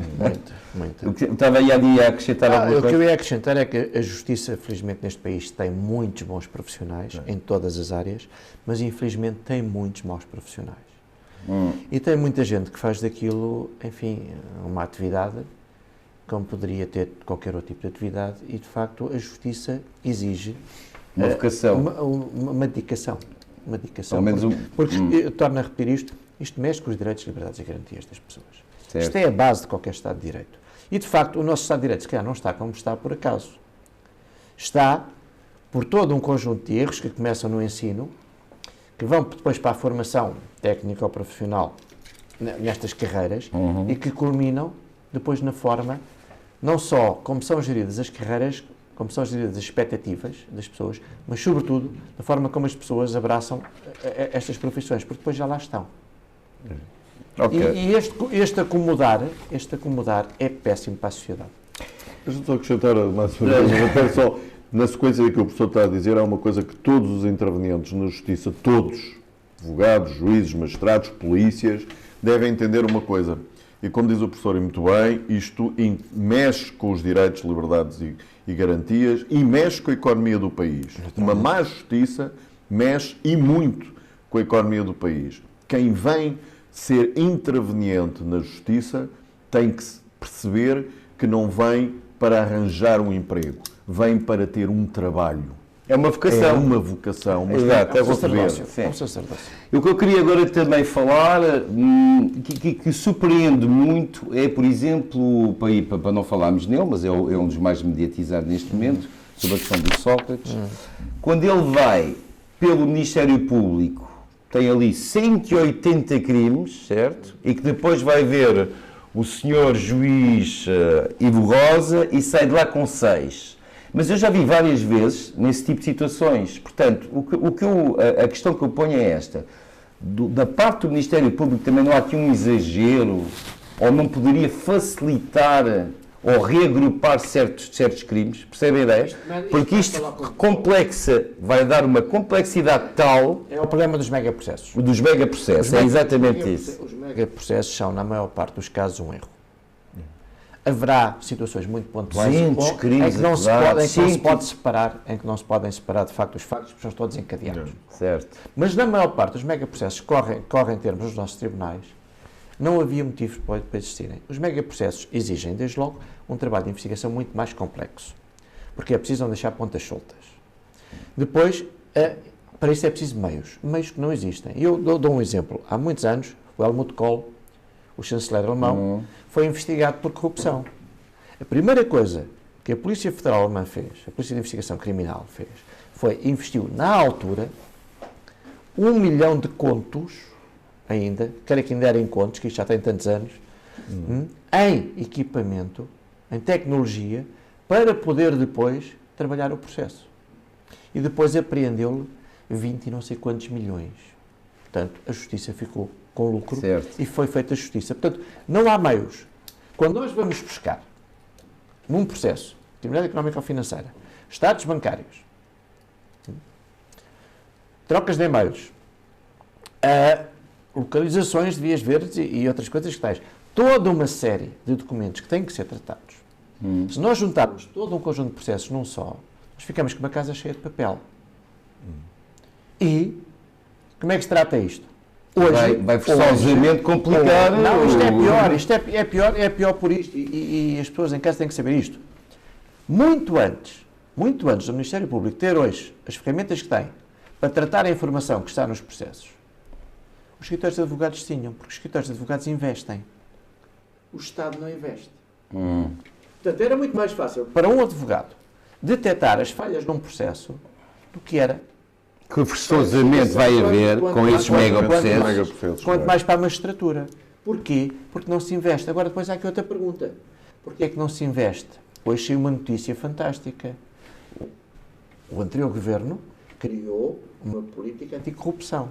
Muito. Eu estava aí a acrescentar alguma coisa. O que eu ia acrescentar é que a justiça, felizmente, neste país tem muitos bons profissionais em todas as áreas, mas infelizmente tem muitos maus profissionais. E tem muita gente que faz daquilo, enfim, uma atividade, como poderia ter qualquer outro tipo de atividade, e de facto a justiça exige Uma vocação. uma dedicação. Uma dedicação. Pelo menos Porque eu torno a repetir isto mexe com os direitos, liberdades e garantias das pessoas. Certo. Isto é a base de qualquer Estado de Direito. E de facto o nosso Estado de Direito, se calhar, não está como está por acaso. Está por todo um conjunto de erros que começam no ensino, que vão depois para a formação técnica ou profissional nestas carreiras e que culminam depois na forma, não só como são geridas as carreiras, como são geridas as expectativas das pessoas, mas sobretudo na forma como as pessoas abraçam estas profissões, porque depois já lá estão. Ok. E este acomodar é péssimo para a sociedade. Deixa-me só acrescentar mais uma coisa. Eu quero só, na sequência do que o professor está a dizer, há uma coisa que todos os intervenientes na Justiça, todos, advogados, juízes, magistrados, polícias, devem entender uma coisa. E como diz o professor e muito bem, isto mexe com os direitos, liberdades e garantias e mexe com a economia do país. Uma má justiça mexe e muito com a economia do país. Quem vem ser interveniente na justiça tem que perceber que não vem para arranjar um emprego, vem para ter um trabalho. É uma vocação. É uma vocação, mas Exato, é é um sacerdócio. Sim. É um sacerdócio. O que eu queria agora também falar, que surpreende muito, é, por exemplo, para não falarmos nele, mas é um dos mais mediatizados neste momento, sobre a questão do Sócrates, quando ele vai pelo Ministério Público, tem ali 180 crimes, certo? E que depois vai ver o senhor juiz Ivo Rosa e sai de lá com 6. Mas eu já vi várias vezes nesse tipo de situações. Portanto, a questão que eu ponho é esta. Da parte do Ministério Público também não há aqui um exagero, ou não poderia facilitar ou reagrupar certos crimes, percebem a ideia? Porque isto vai dar uma complexidade tal É o problema dos megaprocessos. dos megaprocessos, é exatamente isso. Os megaprocessos são, na maior parte dos casos, um erro. Haverá situações muito pontuais em que não se podem separar de facto os factos, porque são todos encadeados. Certo. Mas na maior parte os megaprocessos correm em termos dos nossos tribunais, não havia motivos para existirem. Os megaprocessos exigem, desde logo, um trabalho de investigação muito mais complexo, porque é preciso não deixar pontas soltas. Depois, para isso é preciso meios que não existem. Eu dou um exemplo. Há muitos anos, o Helmut Kohl, o chanceler alemão, foi investigado por corrupção. A primeira coisa que a Polícia Federal Alemã fez, a Polícia de Investigação Criminal fez, investiu na altura 1 milhão de contos, ainda, quer que ainda era em contos, que isto já tem tantos anos, em equipamento, em tecnologia, para poder depois trabalhar o processo. E depois apreendeu-lhe 20 e não sei quantos milhões. Portanto, a justiça ficou com lucro, certo, e foi feita a justiça. Portanto, não há meios. Quando nós vamos buscar num processo, criminalidade económica ou financeira, estados bancários, trocas de e-mails, localizações de vias verdes e outras coisas que tais, toda uma série de documentos que têm que ser tratados. Se nós juntarmos todo um conjunto de processos num só, nós ficamos com uma casa cheia de papel. E como é que se trata isto? Hoje, vai forçosamente complicar. Não, isto é pior, é pior por isto, e as pessoas em casa têm que saber isto. Muito antes do Ministério Público ter hoje as ferramentas que tem para tratar a informação que está nos processos, os escritórios de advogados tinham, porque os escritórios de advogados investem. O Estado não investe. Portanto, era muito mais fácil para um advogado detectar as falhas num processo do que era Que forçosamente vai haver com esses megaprocessos. Quanto mais para a magistratura. Porquê? Porque não se investe. Agora, depois há aqui outra pergunta. Porquê é que não se investe? Hoje saiu uma notícia fantástica. O anterior governo criou uma política anticorrupção.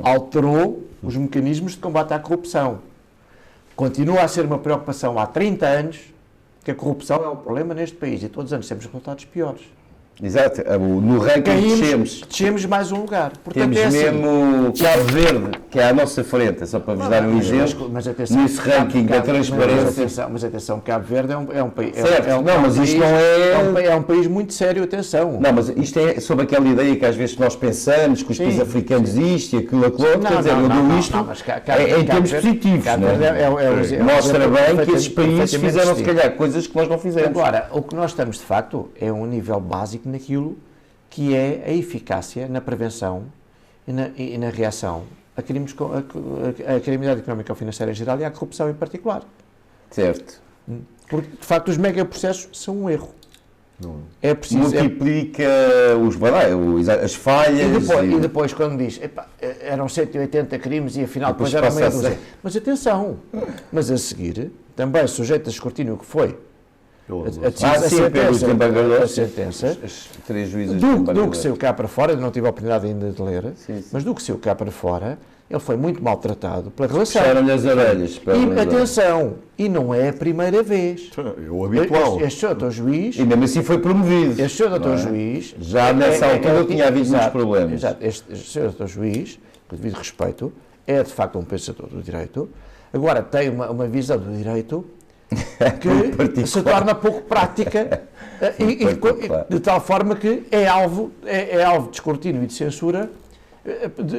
Alterou os mecanismos de combate à corrupção. Continua a ser uma preocupação há 30 anos que a corrupção é um problema neste país e todos os anos temos resultados piores. Exato. No ranking descemos mais um lugar. Portanto, temos é assim. mesmo Cabo Verde, que é à nossa frente, só para vos dar um exemplo, Mas atenção, nesse ranking da transparência. Mas atenção, Cabo Verde é um país. Certo, não, mas isto não é... É um país muito sério, atenção. Não, mas isto é sobre aquela ideia que às vezes nós pensamos, que os países africanos isto e aquilo, aquilo outro, quer dizer, eu digo isto em termos positivos, não é? Mostra bem que esses países fizeram, se calhar, coisas que nós não fizemos. Agora, o que nós estamos, de facto, é um nível básico naquilo que é a eficácia na prevenção e na reação a crimes, a criminalidade económica ou financeira em geral e à corrupção em particular. Certo. Porque, de facto, os megaprocessos são um erro. Não. É preciso... Multiplica as falhas. E depois quando diz, epá, eram 180 crimes e afinal depois eram meia dúzia. Mas atenção, mas a seguir, também sujeito a escrutínio que foi a sentença, As três juízes do que saiu cá para fora, eu não tive a oportunidade ainda de ler, mas do que saiu cá para fora, ele foi muito maltratado pela relação. Puxaram-lhe as orelhas. E atenção, e não é a primeira vez. É o habitual. Este senhor doutor juiz... E mesmo assim foi promovido. Este senhor doutor juiz... Já nessa altura ele tinha havido muitos problemas. Exato. Este senhor doutor juiz, com devido respeito, é de facto um pensador do direito, agora tem uma visão do direito que se torna pouco prática de tal forma que é alvo de escrutínio e de censura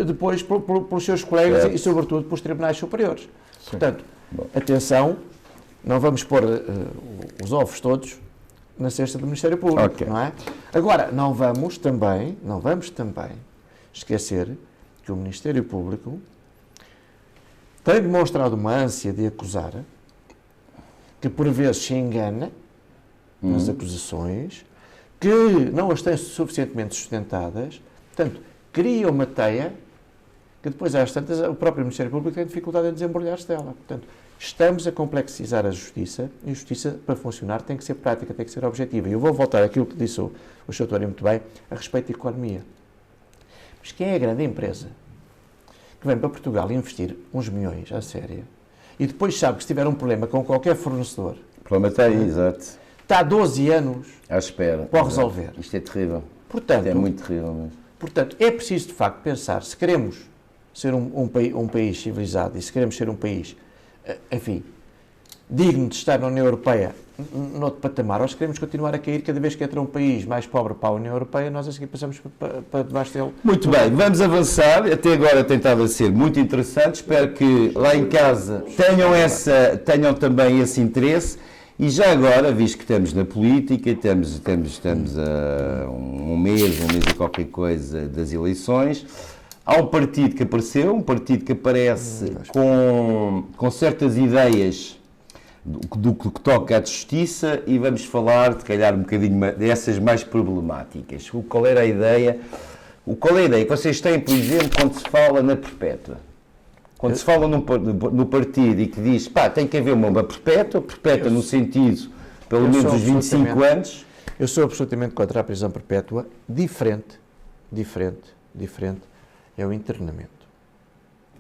depois pelos seus colegas e sobretudo pelos tribunais superiores. Sim. Portanto, atenção, não vamos pôr os ovos todos na cesta do Ministério Público, não é? Agora, não vamos também esquecer que o Ministério Público tem demonstrado uma ânsia de acusar, que por vezes se engana nas acusações, que não as tem suficientemente sustentadas, portanto, cria uma teia que depois, às tantas, o próprio Ministério Público tem dificuldade em desembrulhar-se dela. Portanto, estamos a complexizar a justiça, e a justiça, para funcionar, tem que ser prática, tem que ser objetiva. E eu vou voltar àquilo que disse o Sr. António muito bem, a respeito da economia. Mas quem é a grande empresa que vem para Portugal investir uns milhões à séria e depois sabe que se tiver um problema com qualquer fornecedor... O problema está aí, exato. Está há 12 anos à espera para resolver. Isto é terrível. Portanto, isto é muito terrível mesmo. Portanto, é preciso, de facto, pensar, se queremos ser um país civilizado e se queremos ser um país, enfim, digno de estar na União Europeia, noutro patamar, ou se queremos continuar a cair cada vez que entra um país mais pobre para a União Europeia, nós a seguir passamos para debaixo dele. Muito bem, vamos avançar. Até agora tem estado a ser muito interessante. Espero que lá em casa tenham também esse interesse. E já agora, visto que estamos na política, estamos a um mês e qualquer coisa das eleições, há um partido que apareceu, um partido que aparece com certas ideias do que toca à justiça, e vamos falar, se calhar, um bocadinho dessas mais problemáticas. Qual era a ideia? Qual é a ideia que vocês têm, por exemplo, quando se fala na perpétua? Quando se fala no partido e que diz, tem que haver uma perpétua no sentido, pelo menos, dos 25 anos. Eu sou absolutamente contra a prisão perpétua. Diferente é o internamento.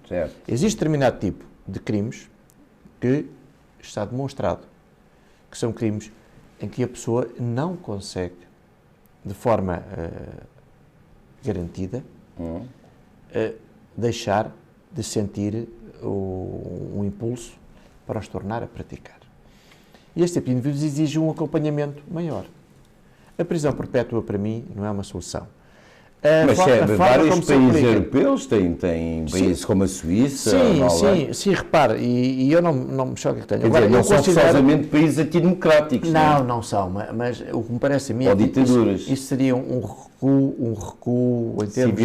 Certo. Existe determinado tipo de crimes que está demonstrado que são crimes em que a pessoa não consegue, de forma garantida, deixar de sentir um impulso para os tornar a praticar. E este tipo de indivíduos exige um acompanhamento maior. A prisão perpétua, para mim, não é uma solução. Mas vários países europeus têm países como a Suíça, Sim, repare, e eu não me choca que tenha. Agora, não são forçosamente países antidemocráticos. Não são, mas o que me parece a mim é que isso seria um recuo em termos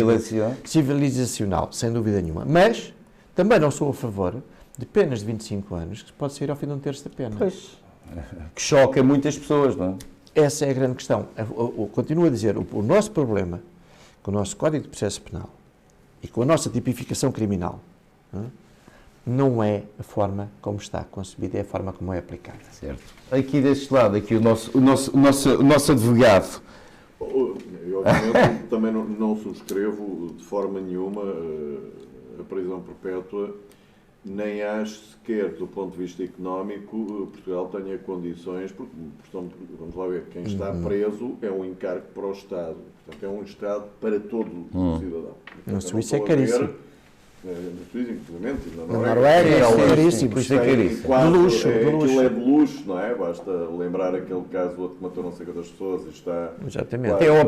civilizacional, sem dúvida nenhuma. Mas também não sou a favor de penas de 25 anos, que pode sair ao fim de um terço da pena. Pois, que choca muitas pessoas, não é? Essa é a grande questão. Continuo a dizer, o nosso problema com o nosso Código de Processo Penal e com a nossa tipificação criminal não é a forma como está concebida, é a forma como é aplicada. Certo. Aqui deste lado, aqui o nosso advogado. Eu, obviamente, também não subscrevo de forma nenhuma a prisão perpétua nem acho sequer, do ponto de vista económico, Portugal tenha condições, porque, vamos lá ver, quem está preso é um encargo para o Estado, portanto é um Estado para todo o cidadão. Na Suíça é caríssimo. Na Suíça, inclusive, Na Noruega é caríssimo. Isto é caríssimo. De luxo, de luxo. Aquilo é de luxo, não é? Basta lembrar aquele caso, o outro que matou não sei quantas pessoas e está... Exatamente. quase Tem um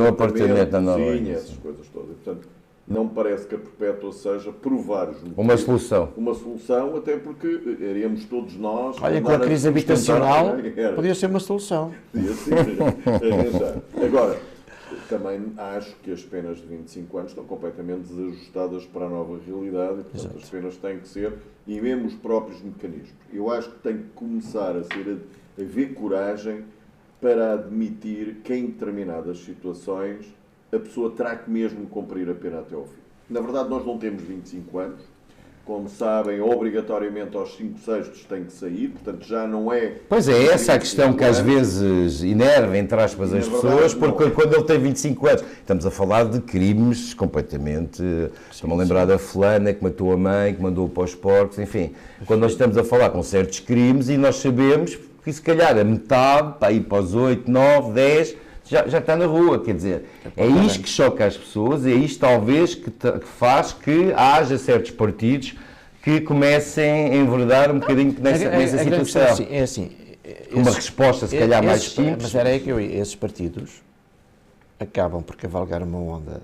apartamento na Noruega. cozinha, essas coisas todas. E, portanto, não me parece que a Perpétua seja, por vários motivos, Uma solução. uma solução, até porque iríamos todos nós... Olha, com a andar crise sustentar habitacional, a guerra. podia ser uma solução. Podia ser arranjar. Agora, também acho que as penas de 25 anos estão completamente desajustadas para a nova realidade e, portanto, as penas têm que ser, e mesmo os próprios mecanismos. Eu acho que tem que começar a haver coragem para admitir que em determinadas situações a pessoa terá que mesmo cumprir a pena até ao fim. Na verdade, nós não temos 25 anos. Como sabem, obrigatoriamente aos 5/6 tem que sair, portanto já não é... Pois é, essa a questão que às vezes enerva, entre aspas, as pessoas, porque quando ele tem 25 anos, estamos a falar de crimes completamente... Estou-me a lembrar da fulana que matou a mãe, que mandou para os porcos, enfim. Quando nós estamos a falar com certos crimes e nós sabemos que se calhar a metade, para ir para os 8, 9, 10... Já está na rua, quer dizer, é isto que choca as pessoas, é isto talvez que faz que haja certos partidos que comecem a enverdar um bocadinho nessa situação. É assim, uma resposta, se calhar, mais simples. Mas era aí que eu ia. Esses partidos acabam por cavalgar uma onda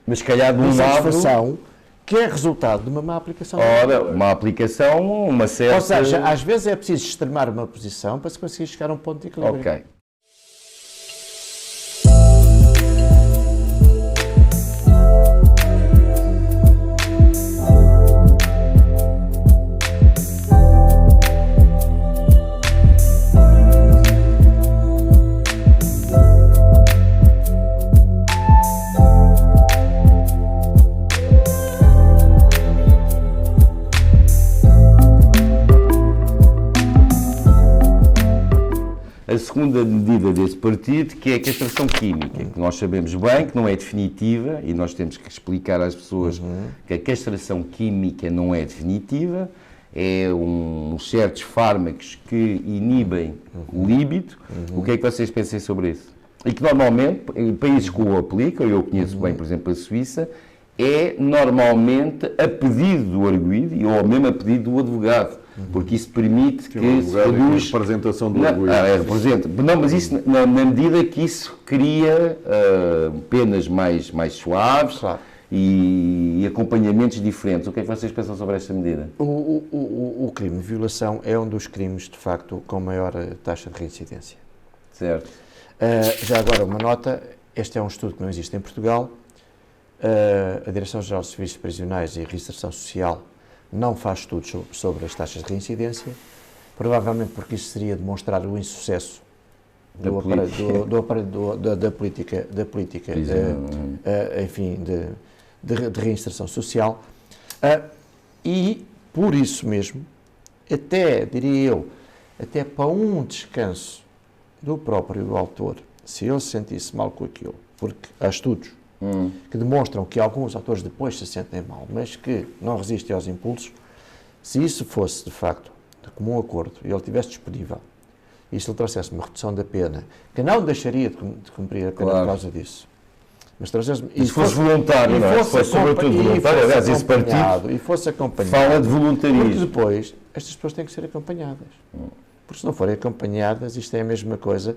mas se calhar de um insatisfação que é resultado de uma má aplicação. Ora, uma aplicação, uma certa... Ou seja, às vezes é preciso extremar uma posição para se conseguir chegar a um ponto de equilíbrio. Ok. A segunda medida desse partido, que é a castração química, que nós sabemos bem que não é definitiva, e nós temos que explicar às pessoas que a castração química não é definitiva, é certos fármacos que inibem o líbido. O que é que vocês pensam sobre isso? E que normalmente, em países que o aplicam, eu conheço bem, por exemplo, a Suíça, é normalmente a pedido do arguido ou mesmo a pedido do advogado, porque isso permite que se reduz... a representação do arguido. Não, mas isso na medida que isso cria penas mais suaves, Claro. e acompanhamentos diferentes. O que é que vocês pensam sobre esta medida? O crime de violação é um dos crimes, de facto, com maior taxa de reincidência. Certo. Já agora, uma nota, este é um estudo que não existe em Portugal. A Direção-Geral de Serviços Prisionais e Reinserção Social não faz estudos sobre as taxas de reincidência, provavelmente porque isso seria demonstrar o insucesso da política enfim, de reinserção social, e por isso mesmo, até, diria eu, até para um descanso do próprio autor, se ele se sentisse mal com aquilo, porque há estudos que demonstram que alguns autores depois se sentem mal, mas que não resistem aos impulsos. Se isso fosse, de facto, de comum acordo, e ele estivesse disponível, e se ele trouxesse uma redução da pena, que não deixaria de cumprir a pena por causa disso, mas trouxesse... E se fosse voluntário, não é? Se fosse sobretudo voluntário, aliás, esse partido e fosse acompanhado, fala de voluntarismo. porque depois estas pessoas têm que ser acompanhadas. Porque se não forem acompanhadas, isto é a mesma coisa.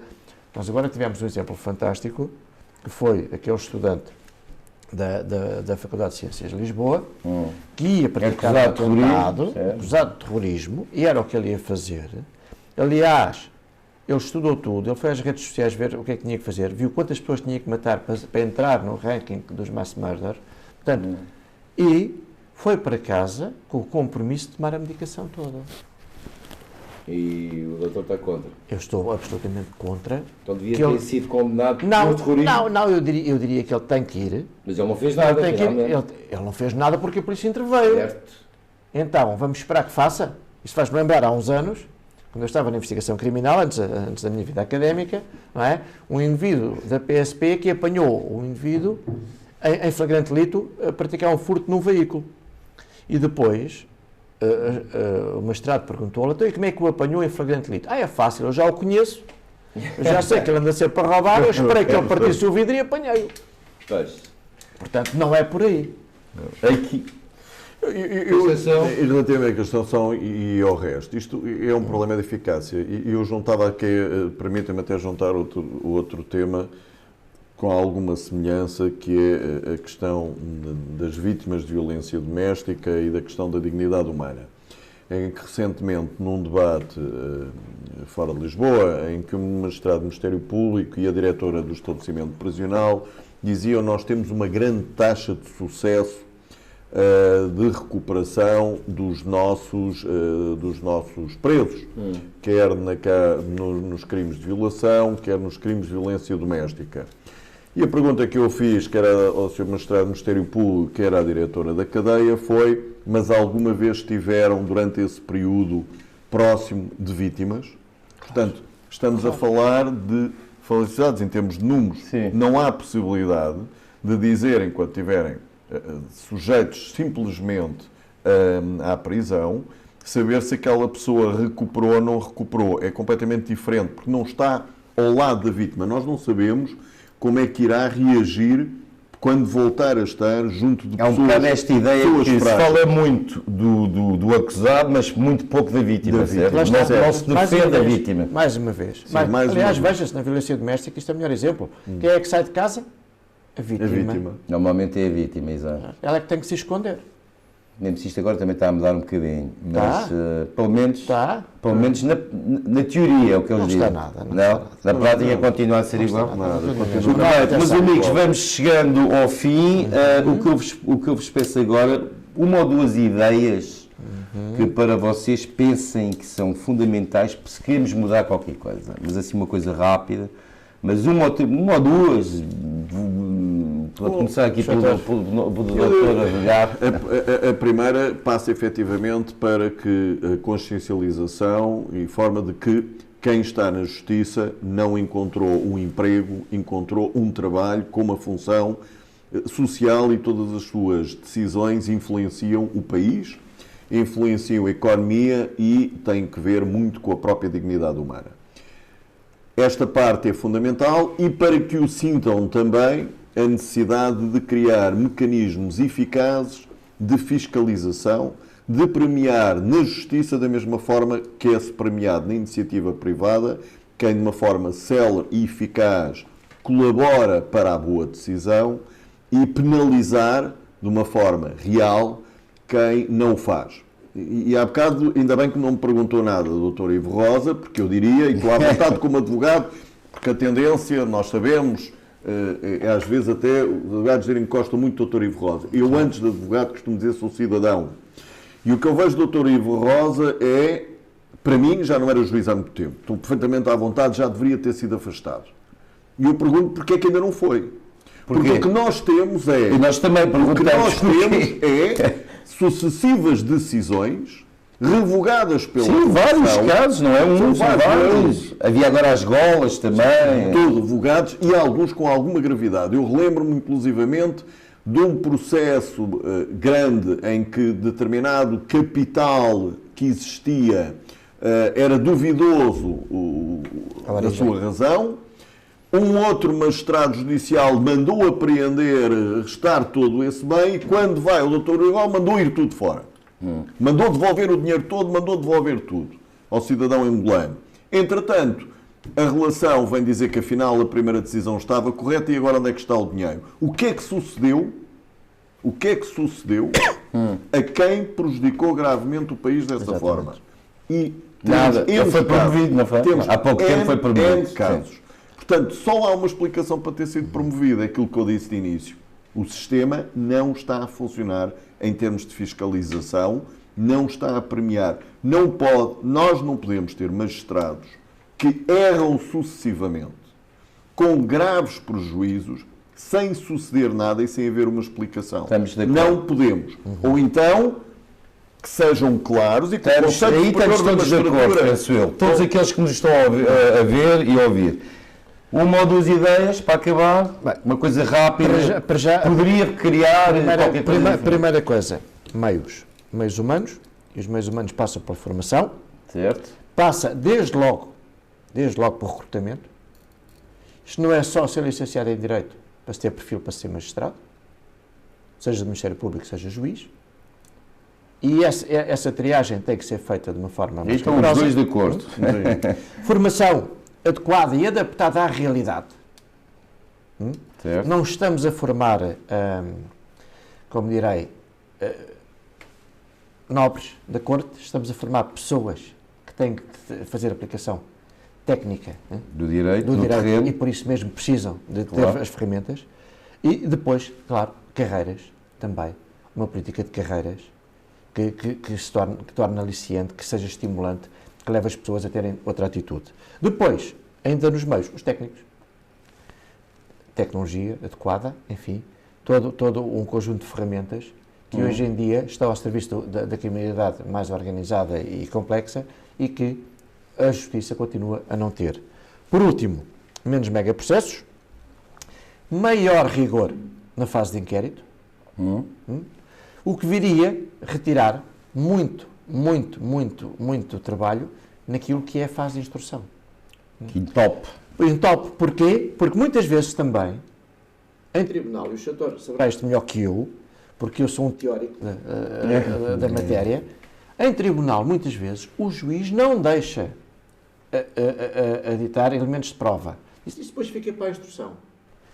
Nós agora tivemos um exemplo fantástico, que foi aquele estudante da Faculdade de Ciências de Lisboa, que ia praticar atentado, acusado de terrorismo, e era o que ele ia fazer. Aliás, ele estudou tudo, ele foi às redes sociais ver o que é que tinha que fazer, viu quantas pessoas tinha que matar para entrar no ranking dos mass murder, portanto, e foi para casa com o compromisso de tomar a medicação toda. E o doutor está contra. Eu estou absolutamente contra. Então devia ter sido condenado por terrorismo. Não, eu diria que ele tem que ir. Mas ele não fez nada, Ele não fez nada porque a polícia interveio. Certo. Então, vamos esperar que faça? Isso faz-me lembrar, há uns anos, quando eu estava na investigação criminal, antes da minha vida académica, não é? Um indivíduo da PSP que apanhou um indivíduo em flagrante delito a praticar um furto num veículo. E depois, o magistrado perguntou-lhe, então, e como é que o apanhou em flagrante delito? É fácil, eu já o conheço, eu já sei que ele anda sempre para roubar, eu esperei que ele partisse o vidro e apanhei-o. Portanto, não é por aí. Aqui. Relativamente à constituição e ao resto, isto é um problema de eficácia. E eu juntava aqui, permitem-me até juntar outro tema com alguma semelhança, que é a questão das vítimas de violência doméstica e da questão da dignidade humana. Em que recentemente, num debate fora de Lisboa, em que o magistrado do Ministério Público e a diretora do estabelecimento prisional diziam: nós temos uma grande taxa de sucesso de recuperação dos nossos presos, quer nos crimes de violação, quer nos crimes de violência doméstica. E a pergunta que eu fiz, quer ao Sr. Magistrado do Ministério Público, quer à diretora da cadeia, foi: mas alguma vez estiveram durante esse período próximo de vítimas? Portanto, estamos a falar de felicidades em termos de números. Sim. Não há possibilidade de dizerem, quando estiverem sujeitos simplesmente à prisão, saber se aquela pessoa recuperou ou não recuperou. É completamente diferente, porque não está ao lado da vítima. Nós não sabemos como é que irá reagir quando voltar a estar junto de pessoas. É um bocado esta ideia que se frágeis. fala muito do acusado, mas muito pouco da vítima. Certo? Não se defende a vítima. Mais uma vez. Sim, aliás, veja-se na violência doméstica, isto é o melhor exemplo. Quem é que sai de casa? A vítima. Normalmente é a vítima, exato. Ela é que tem que se esconder. Nem se isto agora também está a mudar um bocadinho, mas pelo menos na teoria é o que eles dizem. Não está nada. Na prática continua a ser igual. Mas Mas amigos, vamos chegando ao fim. O que eu vos peço agora, uma ou duas ideias que para vocês pensem que são fundamentais se queremos mudar qualquer coisa. Mas assim uma coisa rápida. Mas uma ou duas, para começar aqui pelo doutor Avelhar. A primeira passa efetivamente para que a consciencialização e forma de que quem está na justiça não encontrou um emprego, encontrou um trabalho com uma função social, e todas as suas decisões influenciam o país, influenciam a economia e têm que ver muito com a própria dignidade humana. Esta parte é fundamental, e para que o sintam também, a necessidade de criar mecanismos eficazes de fiscalização, de premiar na justiça da mesma forma que é-se premiado na iniciativa privada, quem de uma forma célere e eficaz colabora para a boa decisão, e penalizar de uma forma real quem não o faz. E há bocado, ainda bem que não me perguntou nada, Dr. Ivo Rosa, porque eu diria, e estou à vontade como advogado, porque a tendência, nós sabemos, às vezes até os advogados dizerem que gostam muito do Dr. Ivo Rosa. Eu, antes de advogado, costumo dizer sou cidadão. E o que eu vejo do Dr. Ivo Rosa é, para mim, já não era juiz há muito tempo. Estou perfeitamente à vontade, já deveria ter sido afastado. E eu pergunto porque é que ainda não foi. Porque o que nós temos é... E nós também perguntamos sucessivas decisões revogadas pela Sim, vários casos, não é um, são vários. Havia agora as golas também. Todos revogados, e alguns com alguma gravidade. Eu relembro-me, inclusivamente, de um processo grande em que determinado capital que existia era duvidoso da sua razão. Um outro magistrado judicial mandou apreender, restar todo esse bem, e quando vai o doutor Igual, mandou ir tudo fora. Mandou devolver o dinheiro todo, mandou devolver tudo ao cidadão angolano. Entretanto, a relação vem dizer que afinal a primeira decisão estava correta, e agora onde é que está o dinheiro? O que é que sucedeu? O que é que sucedeu a quem prejudicou gravemente o país dessa forma? E nada, foi promovido, não foi? Há pouco tempo foi promovido. Casos. Portanto, só há uma explicação para ter sido promovido, aquilo que eu disse de início. O sistema não está a funcionar em termos de fiscalização, não está a premiar. Nós não podemos ter magistrados que erram sucessivamente, com graves prejuízos, sem suceder nada e sem haver uma explicação. Não podemos. Ou então, que sejam claros e que aí estamos todos de acordo, penso eu. Todos aqueles que nos estão a ver e a ouvir. Uma ou duas ideias para acabar, uma coisa rápida, para já, poderia criar primeira coisa, meios. meios humanos, e os meios humanos passam pela formação, Certo. passa desde logo para o recrutamento. Isto não é só ser licenciado em Direito para se ter perfil para ser magistrado, seja do Ministério Público, seja juiz. E essa triagem tem que ser feita de uma forma mais Estão os dois de acordo. Formação adequada e adaptada à realidade. Certo. Não estamos a formar, como direi, nobres da corte, estamos a formar pessoas que têm que fazer aplicação técnica Do direito, do no direito terreno. e por isso mesmo precisam de ter Claro. as ferramentas. E depois, claro, carreiras também. Uma política de carreiras que se torne aliciante, que seja estimulante, que leve as pessoas a terem outra atitude. Depois, ainda nos meios, os técnicos. Tecnologia adequada, enfim, todo um conjunto de ferramentas que hoje em dia estão ao serviço da criminalidade mais organizada e complexa e que a Justiça continua a não ter. Por último, menos megaprocessos, maior rigor na fase de inquérito, o que viria retirar muito trabalho naquilo que é a fase de instrução. Top. Em top, porquê? Porque muitas vezes também, em tribunal, e o Chator saberá isto melhor que eu, porque eu sou um teórico da matéria, em tribunal, muitas vezes, o juiz não deixa a ditar elementos de prova. Isso depois fica para a instrução.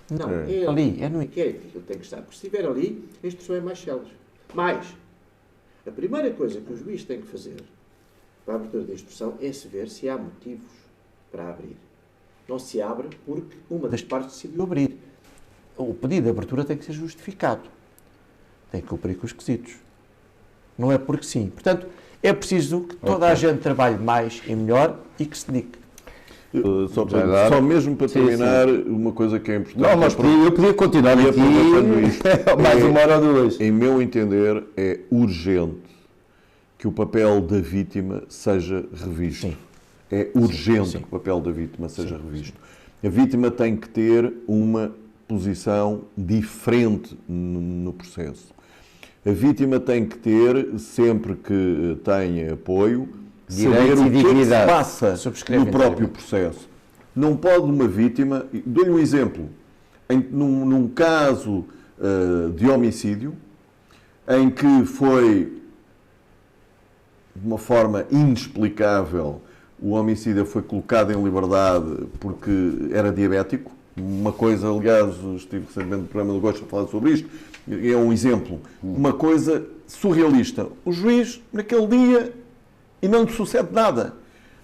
Não, é ali, é no inquérito que ele tem que estar. Porque se estiver ali, a instrução é mais célebre. Mas, a primeira coisa que o juiz tem que fazer para a abertura da instrução é se ver se há motivos para abrir. Não se abre porque uma das partes decidiu abrir. O pedido de abertura tem que ser justificado. Tem que cumprir com os requisitos. Não é porque sim. Portanto, é preciso que toda a gente trabalhe mais e melhor e que se dedique. Só mesmo para terminar, uma coisa que é importante. Não, mas eu podia continuar aqui mais uma hora ou duas. Em meu entender, é urgente que o papel da vítima seja revisto. Sim. É urgente que o papel da vítima seja revisto. A vítima tem que ter uma posição diferente no processo. A vítima tem que ter, sempre que tem apoio, saber o que é que se passa no próprio processo. Não pode uma vítima... Dou-lhe um exemplo. Num caso de homicídio, em que foi, de uma forma inexplicável, o homicida foi colocado em liberdade porque era diabético. Uma coisa, aliás, estive recentemente no programa do Gosto a falar sobre isto, é um exemplo. Uma coisa surrealista. O juiz, naquele dia, e não lhe sucede nada.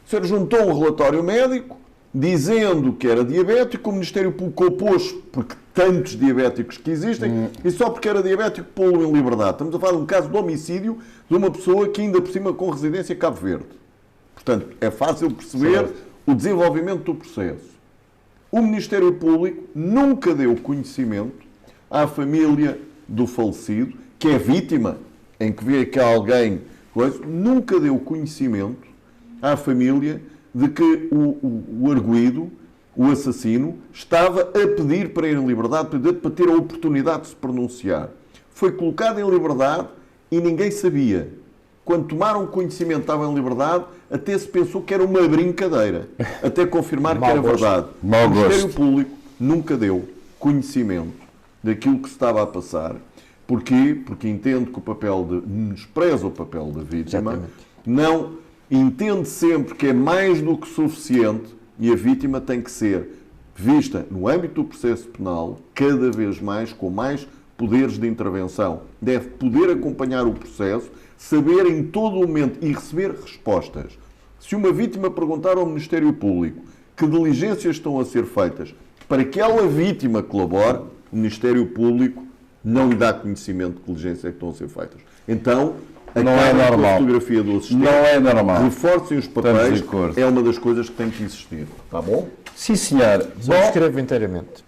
O senhor juntou um relatório médico dizendo que era diabético, o Ministério Público opôs, porque tantos diabéticos que existem, e só porque era diabético pô-lo em liberdade. Estamos a falar de um caso de homicídio de uma pessoa que ainda por cima com residência em Cabo Verde. Portanto, é fácil perceber o desenvolvimento do processo. O Ministério Público nunca deu conhecimento à família do falecido, que é vítima, em que vê que há alguém, nunca deu conhecimento à família de que o arguido, o assassino, estava a pedir para ir em liberdade, para ter a oportunidade de se pronunciar. Foi colocado em liberdade e ninguém sabia. Quando tomaram conhecimento que estava em liberdade, até se pensou que era uma brincadeira, até confirmar que era verdade. O Ministério Público nunca deu conhecimento daquilo que se estava a passar. Porquê? Porque entende que o papel despreza o papel da vítima, não entende sempre que é mais do que suficiente e a vítima tem que ser vista no âmbito do processo penal, cada vez mais, com mais poderes de intervenção. Deve poder acompanhar o processo, saber em todo o momento e receber respostas. Se uma vítima perguntar ao Ministério Público que diligências estão a ser feitas para que aquela vítima colabore, o Ministério Público não lhe dá conhecimento de diligências que estão a ser feitas. Então, não é normal. A fotografia do assistente, não é normal. Reforcem os papéis, é uma das coisas que tem que existir. Está bom? Sim, senhor. Subscrevo inteiramente.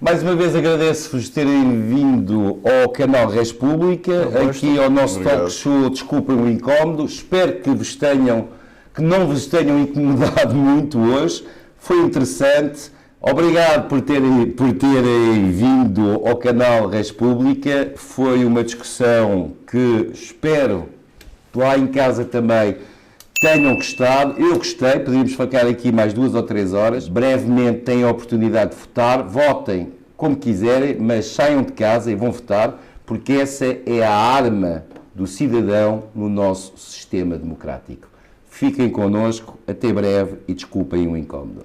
Mais uma vez agradeço-vos terem vindo ao canal Res Pública, aqui ao nosso talk show. Desculpem o incómodo, espero que não vos tenham incomodado muito hoje. Foi interessante, Obrigado por terem vindo ao canal República. Foi uma discussão que espero lá em casa também tenham gostado. Eu gostei, podíamos ficar aqui mais 2 ou 3 horas. Brevemente têm a oportunidade de votar. Votem como quiserem, mas saiam de casa e vão votar, porque essa é a arma do cidadão no nosso sistema democrático. Fiquem connosco, até breve e desculpem o incómodo.